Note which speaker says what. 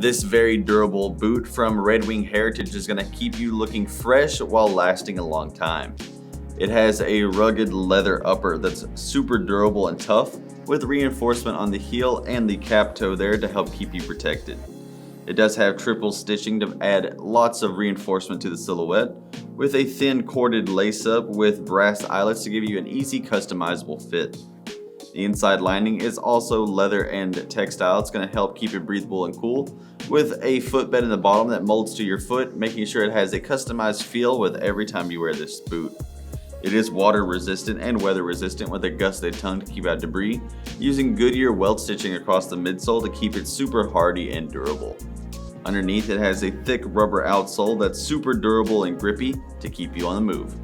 Speaker 1: This very durable boot from Red Wing Heritage is going to keep you looking fresh while lasting a long time. It has a rugged leather upper that's super durable and tough, with reinforcement on the heel and the cap toe there to help keep you protected. It does have triple stitching to add lots of reinforcement to the silhouette, with a thin corded lace up with brass eyelets to give you an easy customizable fit. The inside lining is also leather and textile. It's going to help keep it breathable and cool, with a footbed in the bottom that molds to your foot, making sure it has a customized feel with every time you wear this boot. It is water resistant and weather resistant with a gusseted tongue to keep out debris, using Goodyear welt stitching across the midsole to keep it super hardy and durable. Underneath, it has a thick rubber outsole that's super durable and grippy to keep you on the move.